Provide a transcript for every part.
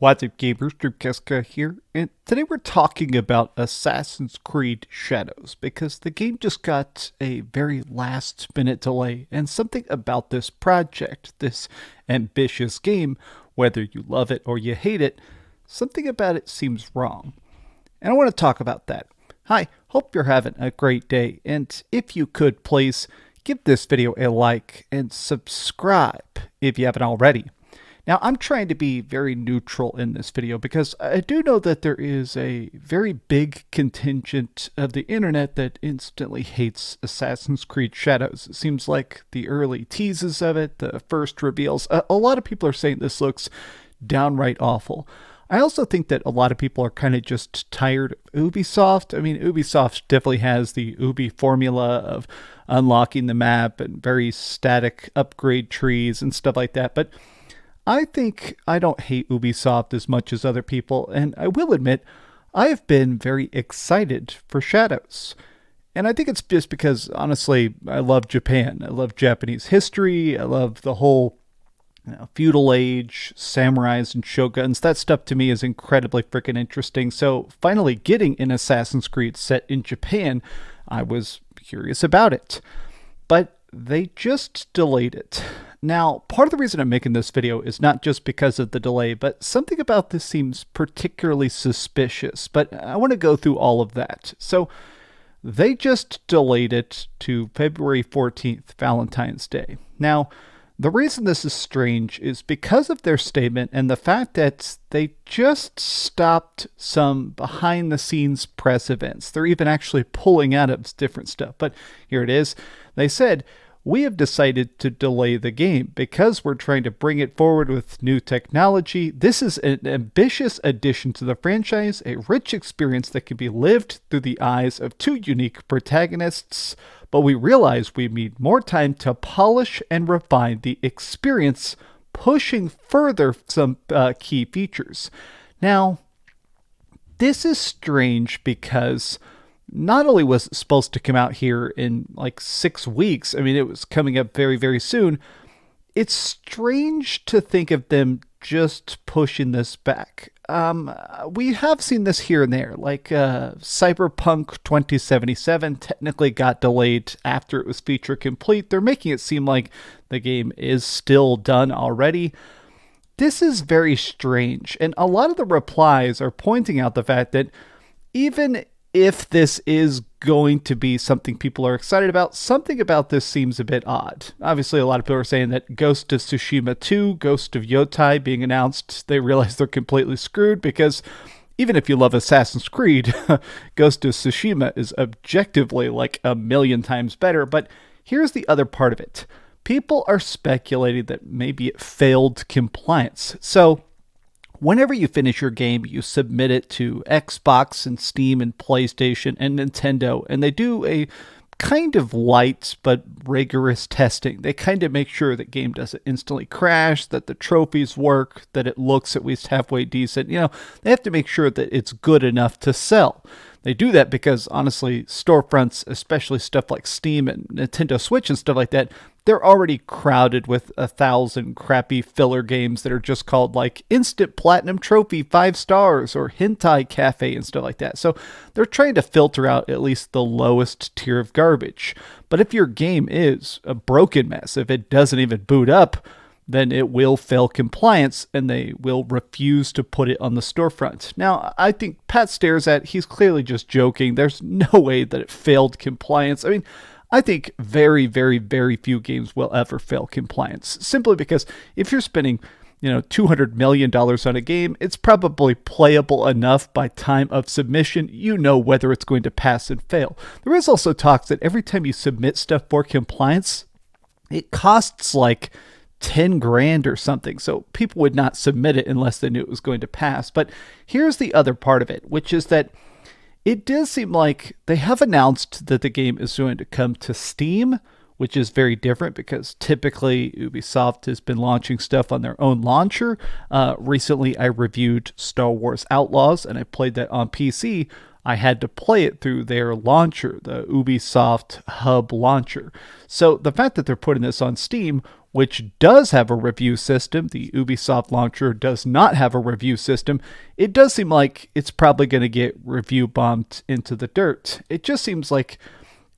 What's up, gamers? DreamcastGuy here, and today we're talking about Assassin's Creed Shadows because the game just got a very last-minute delay, and something about this project, this ambitious game, whether you love it or you hate it, something about it seems wrong. And I want to talk about that. Hi, hope you're having a great day, and if you could please give this video a like and subscribe if you haven't already. Now, I'm trying to be very neutral in this video because I do know that there is a very big contingent of the internet that instantly hates Assassin's Creed Shadows. It seems like the early teases of it, the first reveals, a lot of people are saying this looks downright awful. I also think that a lot of people are kind of just tired of Ubisoft. I mean, Ubisoft definitely has the Ubi formula of unlocking the map and very static upgrade trees and stuff like that, but I think I don't hate Ubisoft as much as other people, and I will admit, I have been very excited for Shadows. And I think it's just because, honestly, I love Japan. I love Japanese history. I love the whole feudal age, samurais and shoguns. That stuff to me is incredibly freaking interesting. So finally getting an Assassin's Creed set in Japan, I was curious about it. But they just delayed it. Now, part of the reason I'm making this video is not just because of the delay, but something about this seems particularly suspicious, but I want to go through all of that. So, they just delayed it to February 14th, Valentine's Day. Now, the reason this is strange is because of their statement and the fact that they just stopped some behind-the-scenes press events. They're even actually pulling out of different stuff, but here it is. They said, "We have decided to delay the game because we're trying to bring it forward with new technology. This is an ambitious addition to the franchise, a rich experience that can be lived through the eyes of two unique protagonists, but we realize we need more time to polish and refine the experience, pushing further some key features." Now, this is strange because not only was it supposed to come out here in like 6 weeks, I mean, it was coming up very, very soon. It's strange to think of them just pushing this back. We have seen this here and there, like Cyberpunk 2077 technically got delayed after it was feature complete. They're making it seem like the game is still done already. This is very strange, and a lot of the replies are pointing out the fact that even if this is going to be something people are excited about, something about this seems a bit odd. Obviously, a lot of people are saying that Ghost of Tsushima 2, Ghost of Yotai being announced, they realize they're completely screwed because even if you love Assassin's Creed, Ghost of Tsushima is objectively like a million times better. But here's the other part of it. People are speculating that maybe it failed compliance. So whenever you finish your game, you submit it to Xbox and Steam and PlayStation and Nintendo, and they do a kind of light but rigorous testing. They kind of make sure that game doesn't instantly crash, that the trophies work, that it looks at least halfway decent. You know, they have to make sure that it's good enough to sell. They do that because, honestly, storefronts, especially stuff like Steam and Nintendo Switch and stuff like that, they're already crowded with 1,000 crappy filler games that are just called like Instant Platinum Trophy 5 stars or Hentai Cafe and stuff like that. So they're trying to filter out at least the lowest tier of garbage. But if your game is a broken mess, if it doesn't even boot up, then it will fail compliance and they will refuse to put it on the storefront. Now, I think Pat stares at, he's clearly just joking. There's no way that it failed compliance. I mean, I think very, very, very few games will ever fail compliance, simply because if you're spending, $200 million on a game, it's probably playable enough by time of submission. You know whether it's going to pass and fail. There is also talks that every time you submit stuff for compliance, it costs like 10 grand or something. So people would not submit it unless they knew it was going to pass. But here's the other part of it, which is that it does seem like they have announced that the game is going to come to Steam, which is very different because typically Ubisoft has been launching stuff on their own launcher. Recently, I reviewed Star Wars Outlaws and I played that on PC. I had to play it through their launcher, the Ubisoft Hub launcher. So the fact that they're putting this on Steam, which does have a review system, the Ubisoft launcher does not have a review system, it does seem like it's probably going to get review bombed into the dirt. It just seems like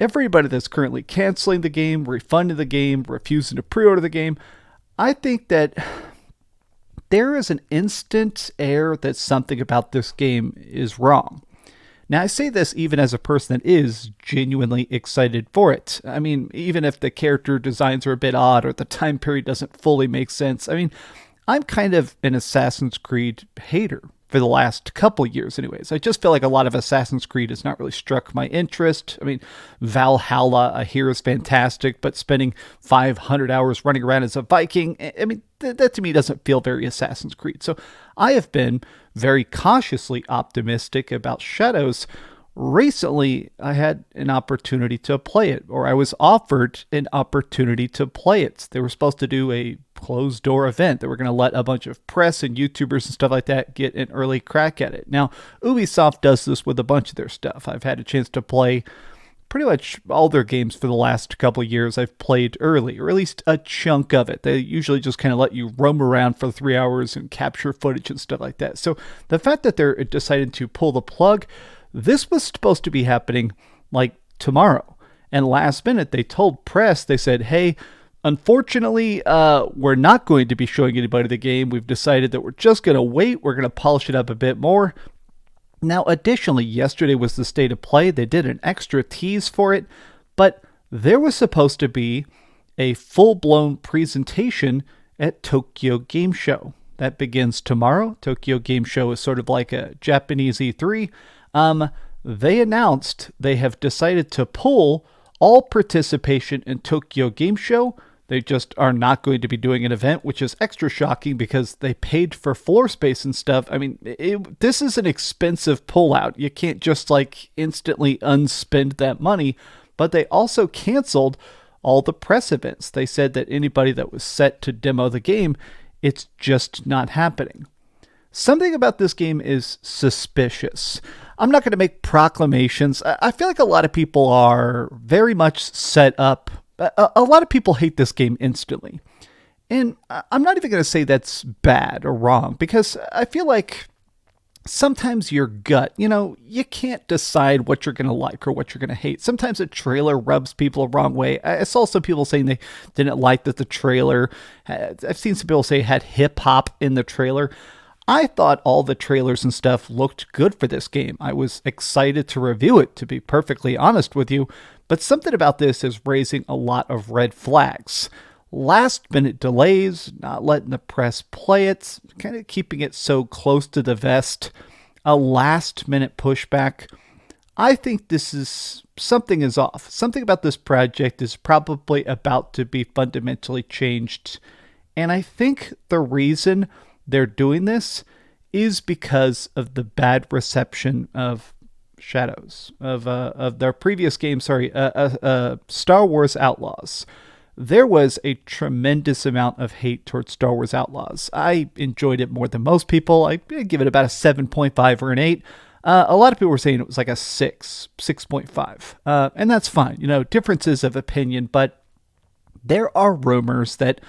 everybody that's currently canceling the game, refunding the game, refusing to pre-order the game, I think that there is an instant air that something about this game is wrong. Now, I say this even as a person that is genuinely excited for it. I mean, even if the character designs are a bit odd or the time period doesn't fully make sense, I mean, I'm kind of an Assassin's Creed hater for the last couple years anyways. I just feel like a lot of Assassin's Creed has not really struck my interest. I mean, Valhalla, I hear, is fantastic, but spending 500 hours running around as a Viking, I mean, that to me doesn't feel very Assassin's Creed. So I have been very cautiously optimistic about Shadows. Recently, I had an opportunity to play it, or I was offered an opportunity to play it. They were supposed to do a closed door event. They were going to let a bunch of press and YouTubers and stuff like that get an early crack at it. Now, Ubisoft does this with a bunch of their stuff. I've had a chance to play pretty much all their games for the last couple of years. I've played early, or at least a chunk of it. They usually just kind of let you roam around for 3 hours and capture footage and stuff like that. So the fact that they're deciding to pull the plug, this was supposed to be happening like tomorrow. And last minute, they told press, they said, hey, unfortunately, we're not going to be showing anybody the game. We've decided that we're just going to wait. We're going to polish it up a bit more. Now, additionally, yesterday was the state of play. They did an extra tease for it, but there was supposed to be a full-blown presentation at Tokyo Game Show. That begins tomorrow. Tokyo Game Show is sort of like a Japanese E3. They announced they have decided to pull all participation in Tokyo Game Show. They just are not going to be doing an event, which is extra shocking because they paid for floor space and stuff. I mean, this is an expensive pullout. You can't just like instantly unspend that money. But they also canceled all the press events. They said that anybody that was set to demo the game, it's just not happening. Something about this game is suspicious. I'm not going to make proclamations. I feel like a lot of people are very much set up. A lot of people hate this game instantly. And I'm not even going to say that's bad or wrong, because I feel like sometimes your gut, you can't decide what you're going to like or what you're going to hate. Sometimes a trailer rubs people the wrong way. I saw some people saying they didn't like that the trailer, I've seen some people say it had hip hop in the trailer. I thought all the trailers and stuff looked good for this game. I was excited to review it, to be perfectly honest with you, but something about this is raising a lot of red flags. Last minute delays, not letting the press play it, kind of keeping it so close to the vest, a last minute pushback. I think something is off. Something about this project is probably about to be fundamentally changed. And I think the reason they're doing this is because of the bad reception of Shadows, of their previous game, Star Wars Outlaws. There was a tremendous amount of hate towards Star Wars Outlaws. I enjoyed it more than most people. I give it about a 7.5 or an 8. A lot of people were saying it was like a 6.5. And that's fine. Differences of opinion, but there are rumors that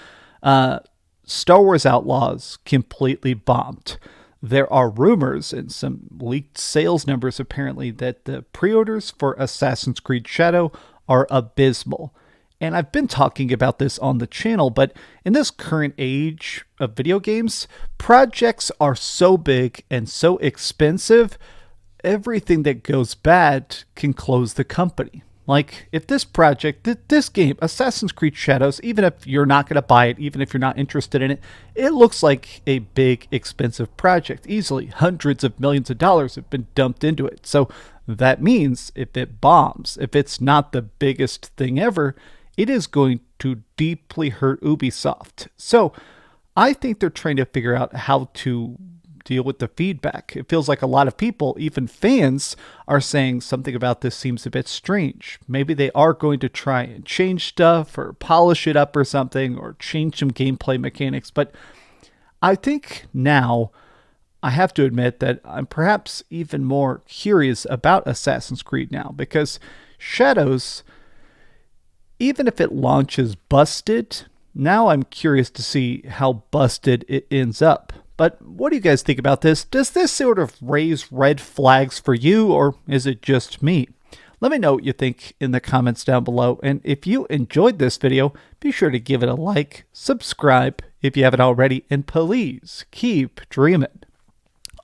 Star Wars Outlaws completely bombed. There are rumors and some leaked sales numbers apparently that the pre-orders for Assassin's Creed Shadow are abysmal. And I've been talking about this on the channel, but in this current age of video games, projects are so big and so expensive, everything that goes bad can close the company. Like, if this project, this game, Assassin's Creed Shadows, even if you're not going to buy it, even if you're not interested in it, it looks like a big, expensive project. Easily, hundreds of millions of dollars have been dumped into it. So that means if it bombs, if it's not the biggest thing ever, it is going to deeply hurt Ubisoft. So I think they're trying to figure out how to deal with the feedback. It feels like a lot of people, even fans, are saying something about this seems a bit strange. Maybe they are going to try and change stuff or polish it up or something, or change some gameplay mechanics. But I think now I have to admit that I'm perhaps even more curious about Assassin's Creed now, because Shadows, even if it launches busted, now I'm curious to see how busted it ends up. But what do you guys think about this? Does this sort of raise red flags for you, or is it just me? Let me know what you think in the comments down below, and if you enjoyed this video, be sure to give it a like, subscribe if you haven't already, and please keep dreaming.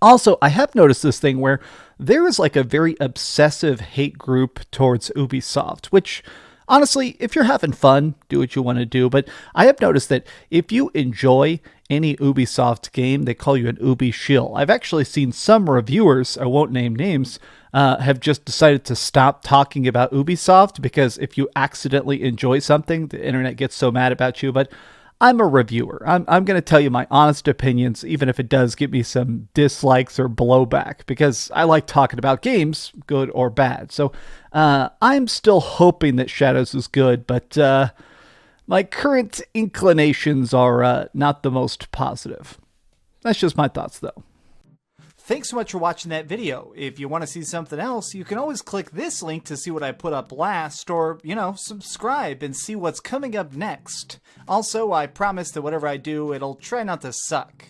Also, I have noticed this thing where there is like a very obsessive hate group towards Ubisoft, which honestly, if you're having fun, do what you want to do. But I have noticed that if you enjoy any Ubisoft game, they call you an Ubi shill. I've actually seen some reviewers, I won't name names, have just decided to stop talking about Ubisoft because if you accidentally enjoy something, the internet gets so mad about you. But I'm a reviewer. I'm going to tell you my honest opinions, even if it does give me some dislikes or blowback, because I like talking about games, good or bad. So I'm still hoping that Shadows is good, but my current inclinations are not the most positive. That's just my thoughts, though. Thanks so much for watching that video. If you want to see something else, you can always click this link to see what I put up last, or, subscribe and see what's coming up next. Also, I promise that whatever I do, it'll try not to suck.